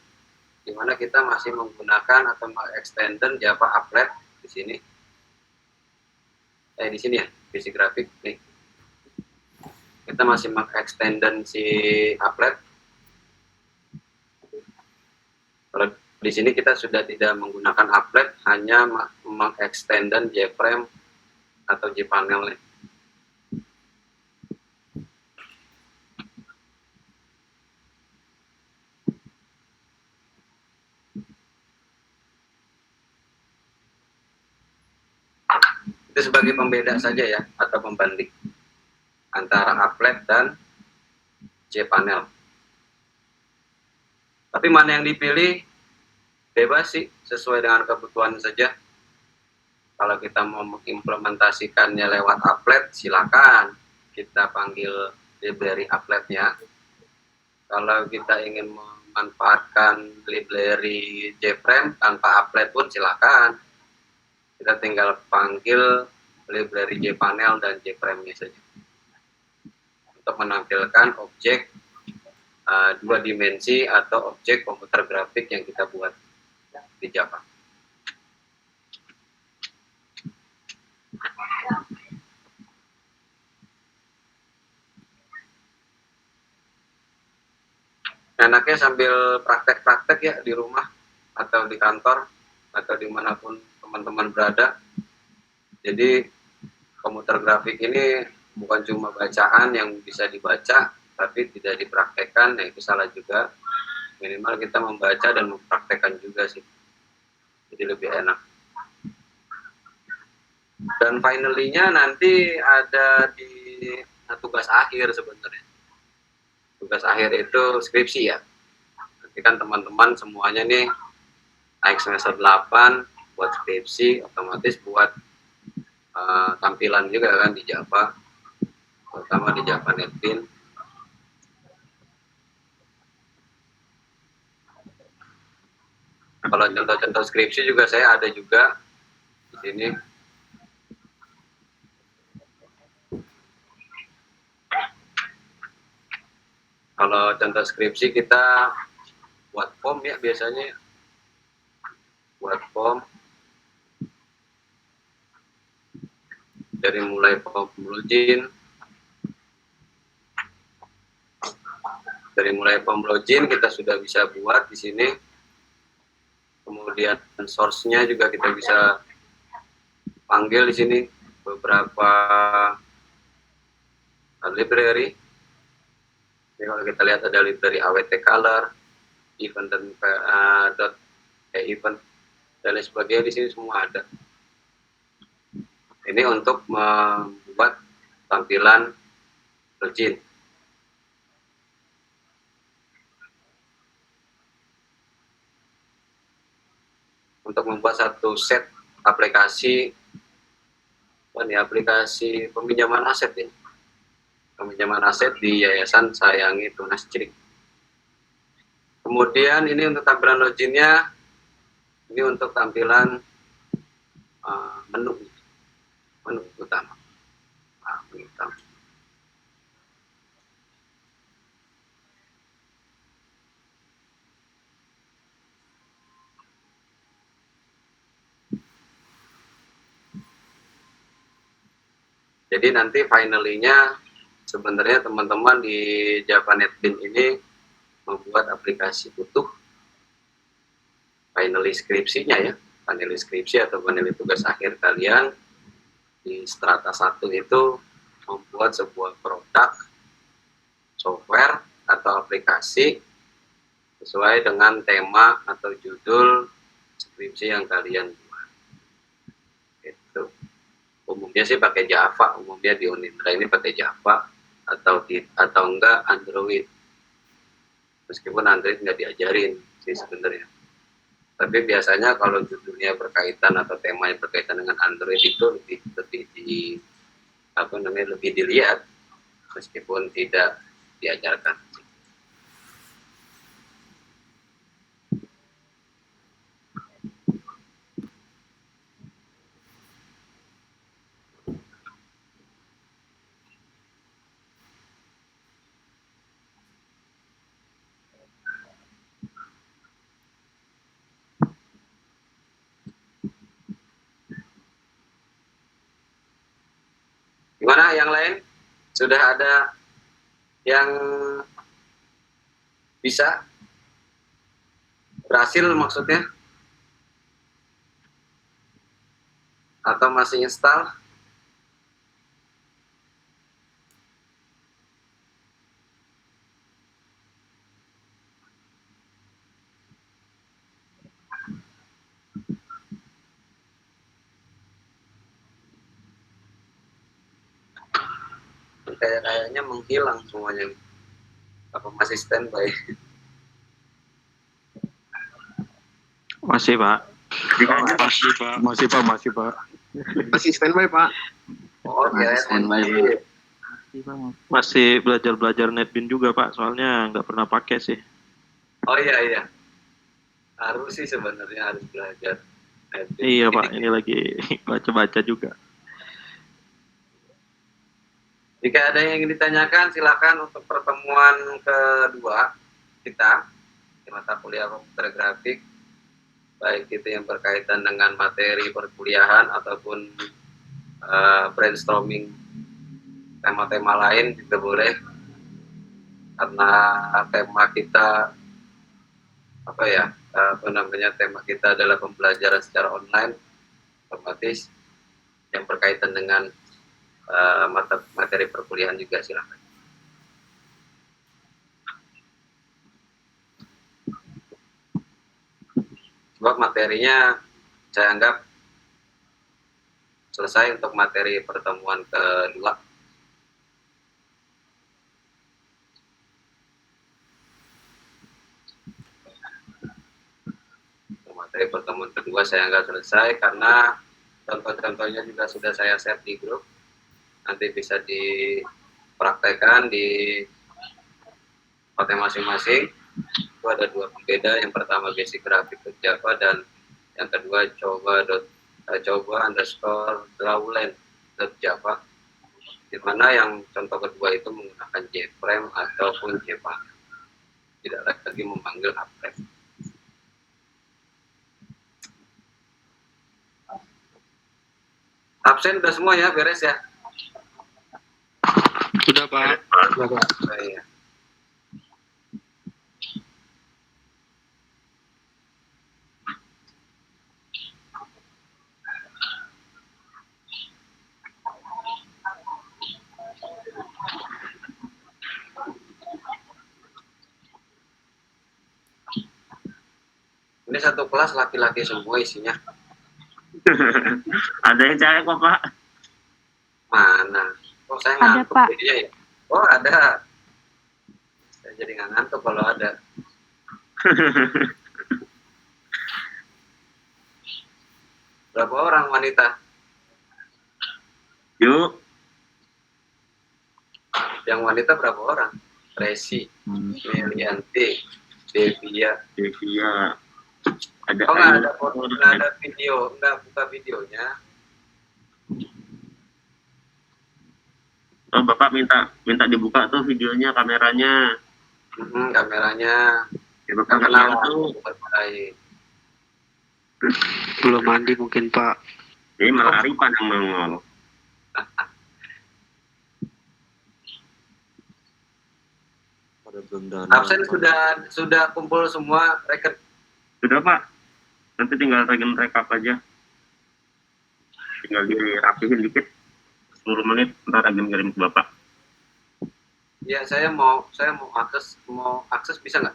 di mana kita masih menggunakan atau mengextenden Java applet di sini. Di sini ya, basic graphic nih. Kita masih mengextenden si applet. Kalau di sini kita sudah tidak menggunakan applet, hanya mengextenden J-frame atau J-panel. Itu sebagai pembeda saja ya, atau pembanding antara applet dan J-panel. Tapi mana yang dipilih bebas sih, sesuai dengan kebutuhan saja. Kalau kita mau mengimplementasikannya lewat applet, silakan kita panggil library appletnya. Kalau kita ingin memanfaatkan library JFrame tanpa applet pun silakan. Kita tinggal panggil library JPanel dan JFrame-nya saja. Untuk menampilkan objek 2 dimensi atau objek komputer grafik yang kita buat di Java. Enaknya sambil praktek-praktek ya di rumah atau di kantor atau dimanapun teman-teman berada. Jadi komputer grafik ini bukan cuma bacaan yang bisa dibaca tapi tidak dipraktekkan, ya itu salah juga. Minimal kita membaca dan mempraktekkan juga sih, jadi lebih enak. Dan finally-nya nanti ada di tugas akhir sebenarnya. Tugas akhir itu skripsi ya. Nanti kan teman-teman semuanya nih naik semester 8 buat skripsi, otomatis buat tampilan juga kan di Java, terutama di Java NetBeans. Kalau contoh-contoh skripsi juga saya ada juga di sini. Kalau contoh skripsi kita buat form ya biasanya, buat form dari mulai form login, kita sudah bisa buat di sini. Kemudian source-nya juga kita bisa panggil di sini beberapa library. Jadi kalau kita lihat ada library awt color, event dan event dan lain sebagainya, di sini semua ada. Ini untuk membuat tampilan login. Untuk membuat satu set aplikasi, aplikasi peminjaman aset ini. Peminjaman aset di Yayasan Sayangi Tunas Cilik. Kemudian ini untuk tampilan loginnya, ini untuk tampilan menu utama. Menu utama. Jadi nanti finally-nya sebenarnya teman-teman di Java NetBeans ini membuat aplikasi utuh. Finally skripsinya ya, finally skripsi atau finally tugas akhir kalian di strata 1 itu membuat sebuah produk software atau aplikasi sesuai dengan tema atau judul skripsi yang kalian buat. Itu umumnya sih pakai Java, umumnya di Unindra ini pakai Java atau enggak Android. Meskipun Android nggak diajarin sih sebenarnya. Tapi biasanya kalau judulnya berkaitan atau temanya berkaitan dengan Android itu lebih dilihat meskipun tidak diajarkan. Gimana yang lain? Sudah ada yang bisa? Berhasil maksudnya? Atau masih install? Kayaknya menghilang semuanya. Apa masih standby? Masih, Pak. Masih Pak. Masih standby, Pak. Oh, kirain Standby, NB. Masih belajar netbin juga Pak, soalnya nggak pernah pakai sih. Oh iya iya. Harus sih sebenarnya harus belajar. Iya Pak, ini lagi baca-baca juga. Jika ada yang ingin ditanyakan, silakan untuk pertemuan kedua kita di mata kuliah komputer grafik, baik itu yang berkaitan dengan materi perkuliahan ataupun brainstorming tema-tema lain juga boleh, karena tema kita tema kita adalah pembelajaran secara online, otomatis yang berkaitan dengan materi perkuliahan juga silakan. Sebab materinya saya anggap selesai untuk materi pertemuan kedua. Materi pertemuan kedua saya anggap selesai karena contoh-contohnya juga sudah saya share di grup. Nanti bisa dipraktekkan di tempat masing-masing. Itu ada dua pembeda. Yang pertama basic grafik Java dan yang kedua coba_drawland.java, di mana yang contoh kedua itu menggunakan JFrame ataupun Jpanel, tidak lagi memanggil Upframe. Absen udah semua ya, beres ya? Sudah, Pak. Sudah, Pak. Iya. Ini satu kelas laki-laki semua isinya. Ada yang cewek kok Pak. Mana? Oh, saya Ada, ngantuk Pak. jadinya ya. Oh, ada. Saya jadi nggak ngantuk kalau ada. Berapa orang wanita? Yuk, Yang wanita berapa orang? Resi, Melianti, Devia. Devia. Ada Oh, nggak Ayu. ada foto, nggak ada video, nggak buka videonya. Oh, Bapak minta dibuka tuh videonya, kameranya. Kameranya. Ya, Bapak nggak Kenal lihat tuh. baik. Belum mandi mungkin, Pak. Jadi malah Arifan yang nongol. Absen sudah kumpul semua record. Sudah Pak. Nanti tinggal regen rekap aja. Tinggal dirapihin dikit. 10 menit ntar regen kirim ke Bapak. Ya, saya mau akses bisa nggak?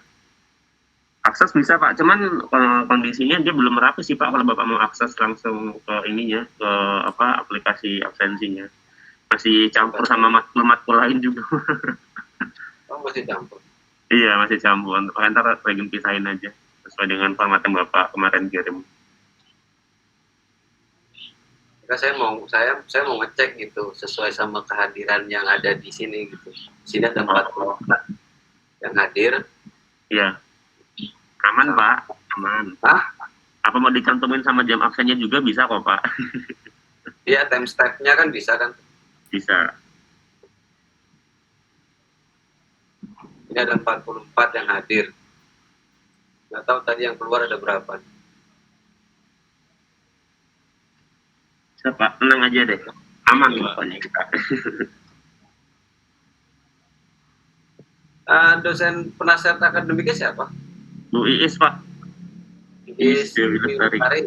Akses bisa Pak, cuman kondisinya dia belum rapi sih Pak kalau Bapak mau akses langsung ke ininya, ke aplikasi absensinya. Masih campur sama matkul-matkul lain juga. Oh, masih campur. Iya, masih campur. Ntar regen pisahin aja sesuai dengan format yang Bapak kemarin kirim. Nah, saya mau ngecek gitu sesuai sama kehadiran yang ada di sini gitu. Sini ada 44 yang hadir. Iya. Aman Pak, aman. Hah? Apa mau dicantumin sama jam absennya juga bisa kok Pak. Iya, time step-nya kan bisa kan. Bisa. Ini ada 44 yang hadir. Nggak tahu tadi yang keluar ada berapa. Siapa? Tenang aja deh. Aman pokoknya kita. Dosen penasihat akademiknya siapa? Bu Iis Pak. Iis Dewi Lestari. Lestari.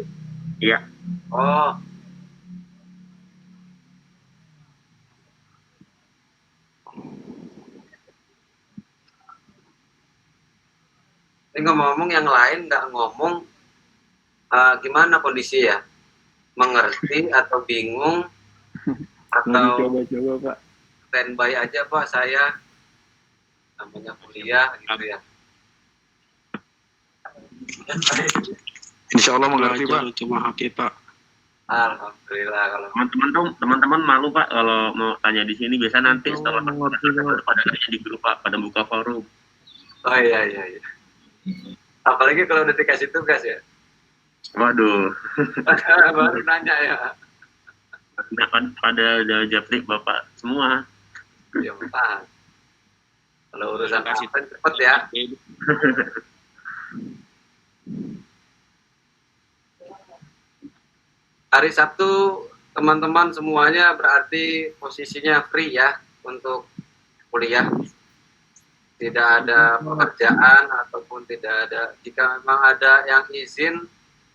Iya. Oh. Ini ngomong-ngomong yang lain nggak ngomong gimana kondisi ya? Mengerti atau bingung atau Coba-coba Pak. standby aja Pak, saya namanya kuliah gitu ya. Insya Allah mengerti, Pak. Cuma hakik, Pak. Alhamdulillah kalau Teman-teman malu Pak kalau mau tanya di sini, biasa nanti setelah ngerti, Pak. pada nanya di grup Pak, pada buka forum. oh iya iya iya. Apalagi kalau udah dikasih tugas ya. Waduh, Baru nanya ya. pada japri Bapak semua. Ya Pak. Kalau urusan Kasih absen cepet ya. Hari Sabtu teman-teman semuanya berarti posisinya free ya untuk kuliah. Tidak ada pekerjaan ataupun tidak ada. Jika memang ada yang izin,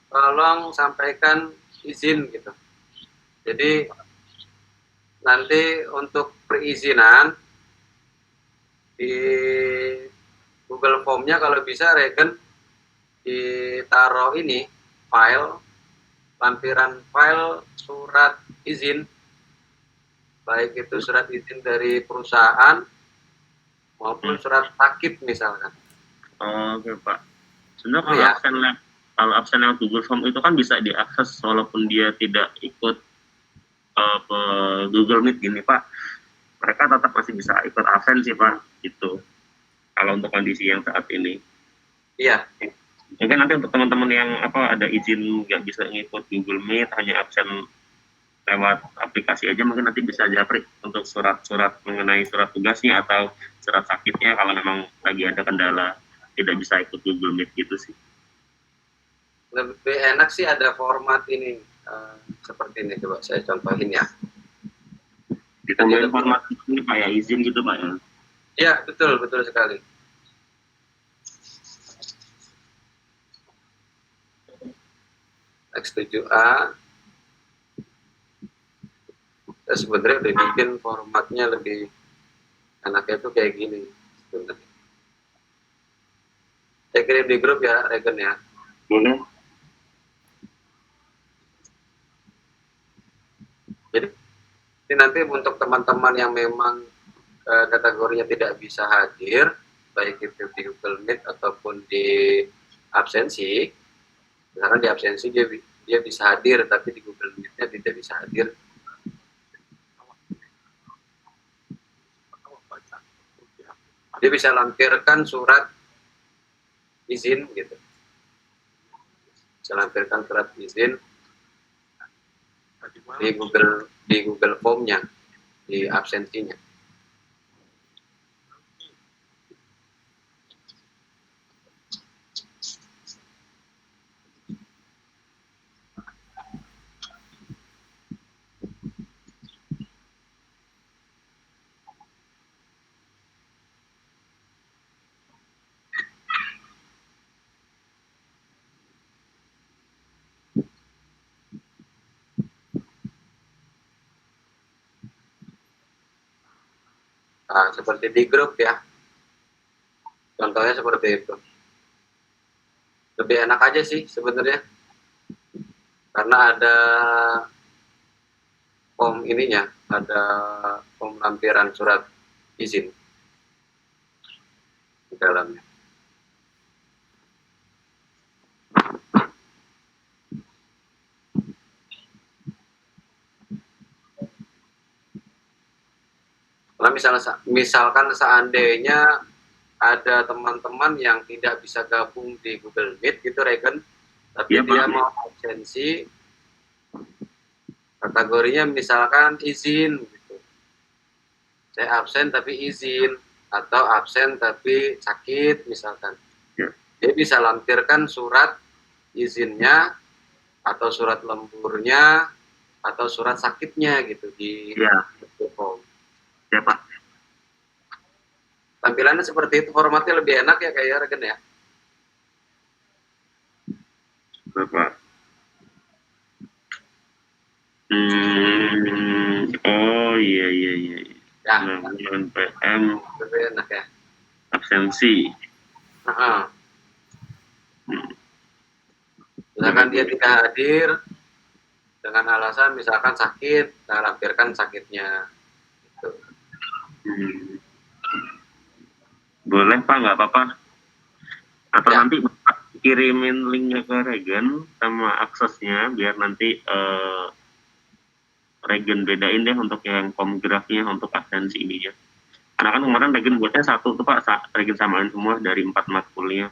tolong sampaikan izin gitu. Jadi nanti untuk perizinan di Google Form-nya kalau bisa Regen ditaruh ini file, lampiran file surat izin, baik itu surat izin dari perusahaan maupun surat sakit misalkan. Oke Pak. Sebenarnya kalau Ya. absen lewat Google Form itu kan bisa diakses walaupun dia tidak ikut ke Google Meet gini Pak. Mereka tetap masih bisa ikut absen sih Pak. Gitu. Kalau untuk kondisi yang saat ini. Iya, Mungkin nanti untuk teman-teman yang ada izin nggak bisa ngikut Google Meet, hanya absen lewat aplikasi aja, mungkin nanti bisa japri untuk surat-surat mengenai surat tugasnya atau surat sakitnya kalau memang lagi ada kendala tidak bisa ikut Google Meet gitu sih. lebih enak sih ada format ini seperti ini, coba saya contohin ya. Ditambahin format ini kayak izin gitu Pak ya. Iya, betul sekali. X7A. Saya sebenarnya udah bikin formatnya lebih enaknya tuh kayak gini sebenarnya. Saya kirim di grup ya, Regen ya. Boleh. Jadi nanti untuk teman-teman yang memang kategorinya tidak bisa hadir, baik itu di Google Meet ataupun di absensi, misalkan di absensi dia bisa hadir, tapi di Google Meet-nya tidak bisa hadir. Dia bisa lampirkan surat izin gitu. Bisa lampirkan surat izin di Google Form-nya, di absensinya. Nah, seperti di grup ya. Contohnya seperti itu. Lebih enak aja sih sebenarnya. Karena ada form ininya, ada form lampiran surat izin di dalamnya. Karena misalkan seandainya ada teman-teman yang tidak bisa gabung di Google Meet gitu Regen, tapi Ya, dia Pak. mau absensi, kategorinya misalkan izin gitu. Saya absen tapi izin, atau absen tapi sakit misalkan. Ya. Dia bisa lampirkan surat izinnya atau surat lemburnya atau surat sakitnya gitu di Ya. form. Ya Pak. Tampilannya seperti itu, formatnya lebih enak ya kayak Regen ya. Bapak. Oh iya. Ya, Dengan PM lebih enak ya. absensi. Nah, misalkan dia tidak hadir dengan alasan misalkan sakit, kita lampirkan sakitnya. Gitu. Boleh Pak, nggak apa-apa. Atau Ya. nanti kirimin linknya ke Regen sama aksesnya biar nanti Regen bedain deh untuk yang komgrafnya untuk absensi ininya. Karena kan kemarin Regen buatnya satu tuh Pak, Regen samain semua dari 4 matkulnya.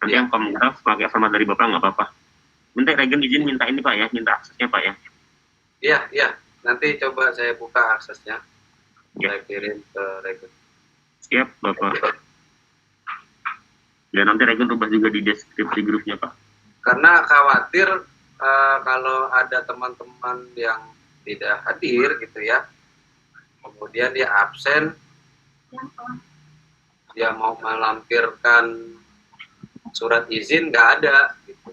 Nanti yang komgraf pakai format dari Bapak nggak apa-apa. Minta Regen izin minta ini Pak ya, minta aksesnya Pak ya. Iya. Nanti coba saya buka aksesnya. Ya. Saya kirim ke Regen. Siap Bapak. Ya nanti Regen rubah juga di deskripsi grupnya Pak. Karena khawatir kalau ada teman-teman yang tidak hadir gitu ya, kemudian dia absen, dia mau melampirkan surat izin nggak ada gitu.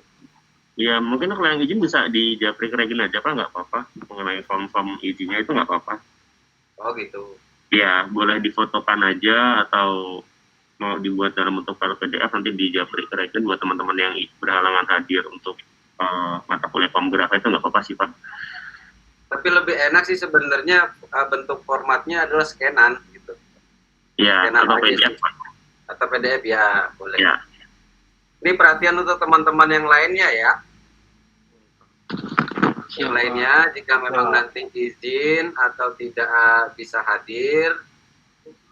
Ya mungkin kalau yang izin bisa di japri ke Regen aja Pak, nggak apa-apa. Mengenai form-form izinnya itu nggak apa-apa. Oh gitu. Ya boleh difotokan aja atau mau dibuat dalam bentuk file PDF nanti di japri ke Regen buat teman-teman yang berhalangan hadir untuk mata kuliah komgraf itu nggak apa-apa sih Pak. Tapi lebih enak sih sebenarnya bentuk formatnya adalah scanan gitu. Ya, Scanan atau aja PDF sih. Pak. Atau PDF ya boleh. Ya. Ini perhatian untuk teman-teman yang lainnya ya. Yang lainnya jika memang nanti izin atau tidak bisa hadir,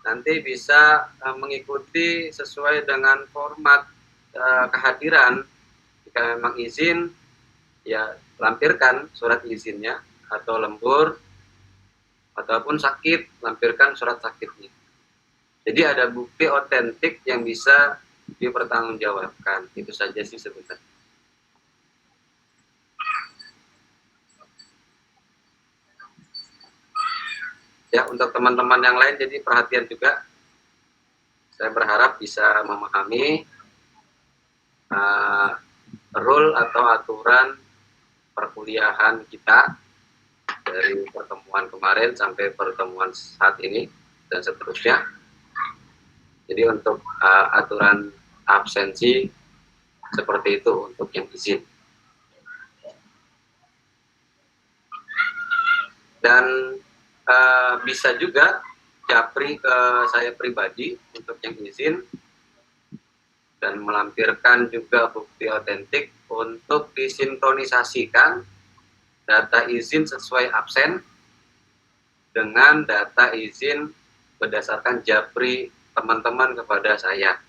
nanti bisa mengikuti sesuai dengan format kehadiran. Jika memang izin, ya lampirkan surat izinnya, atau lembur, ataupun sakit, lampirkan surat sakitnya. Jadi ada bukti otentik yang bisa dipertanggungjawabkan. Itu saja sih sebenarnya. Ya, untuk teman-teman yang lain, jadi perhatian juga. Saya berharap bisa memahami rule atau aturan perkuliahan kita dari pertemuan kemarin sampai pertemuan saat ini dan seterusnya. Jadi untuk aturan absensi seperti itu untuk yang izin. Dan bisa juga japri ke saya pribadi untuk yang izin dan melampirkan juga bukti otentik untuk disinkronisasikan data izin sesuai absen dengan data izin berdasarkan japri teman-teman kepada saya.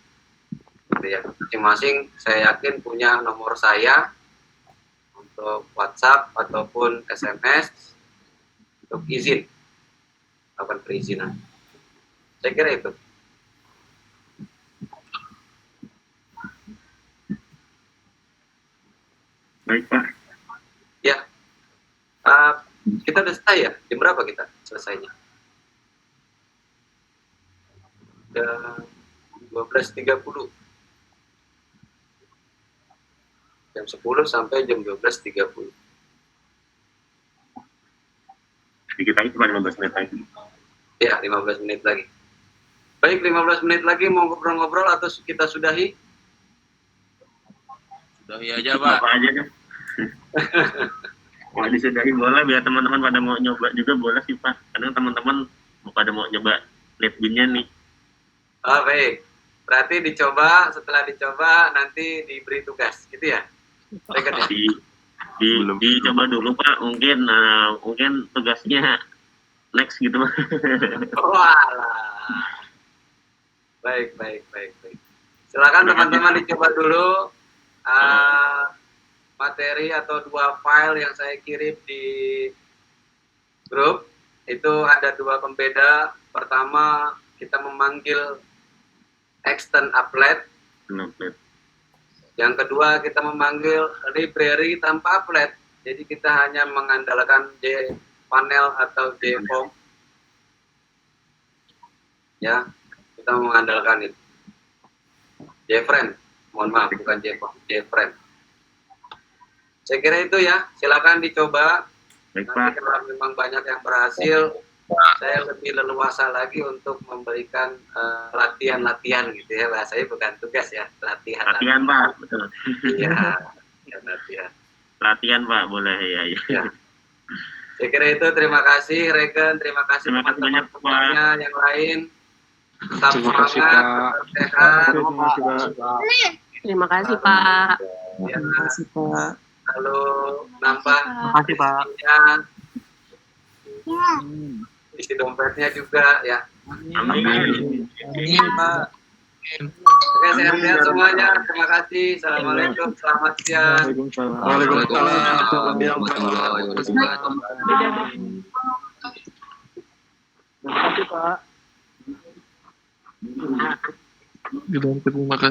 Ya, masing-masing saya yakin punya nomor saya untuk WhatsApp ataupun SMS untuk izin, kapan perizinan. Saya kira itu. Baik Pak. Ya, kita udah selesai ya? Jam berapa kita selesainya? Udah 12.30. Jam 10 sampai jam 12.30. Sedikit lagi cuma 15 menit lagi. Ya, 15 menit lagi. Baik, 15 menit lagi mau ngobrol-ngobrol atau kita sudahi? Sudahi aja Pak. Apa aja deh. Mau disudahi boleh, biar teman-teman pada mau nyoba juga boleh sih Pak. Karena teman-teman pada mau nyoba NetBean-nya nih. Oh, baik. Berarti dicoba, setelah dicoba nanti diberi tugas, gitu ya? Dicoba dulu Pak, mungkin tugasnya next gitu Pak. Walah. Baik. Silakan teman-teman dicoba dulu materi atau 2 file yang saya kirim di grup. Itu ada 2 pembeda. Pertama, kita memanggil extend applet. Yang kedua, kita memanggil library tanpa applet. Jadi kita hanya mengandalkan JPanel atau JForm. Ya, kita mengandalkan itu. JFrame, mohon maaf, bukan JForm, JFrame. Saya kira itu ya, silakan dicoba. Baik Nanti Pak. kalau memang banyak yang berhasil, saya lebih leluasa lagi untuk memberikan latihan-latihan gitu ya, bahasanya bukan tugas ya, latihan Pak, betul. Iya, latihan. Latihan Pak, boleh ya. Saya kira itu. Terima kasih Regen, terima kasih Terima kasih teman-teman banyak, Pak. semuanya yang lain. Tetap Terima kasih, semangat, Pak. tetap sehat. Terima kasih, Pak. Terima kasih Pak. Ya, Terima kasih Pak. lalu nambah Makasih Pak. isinya, isi dompetnya juga ya. Amin. Amin Pak. Oke, sehat-sehat semuanya. Terima kasih. Assalamualaikum. Selamat siang. Waalaikumsalam. Terima kasih.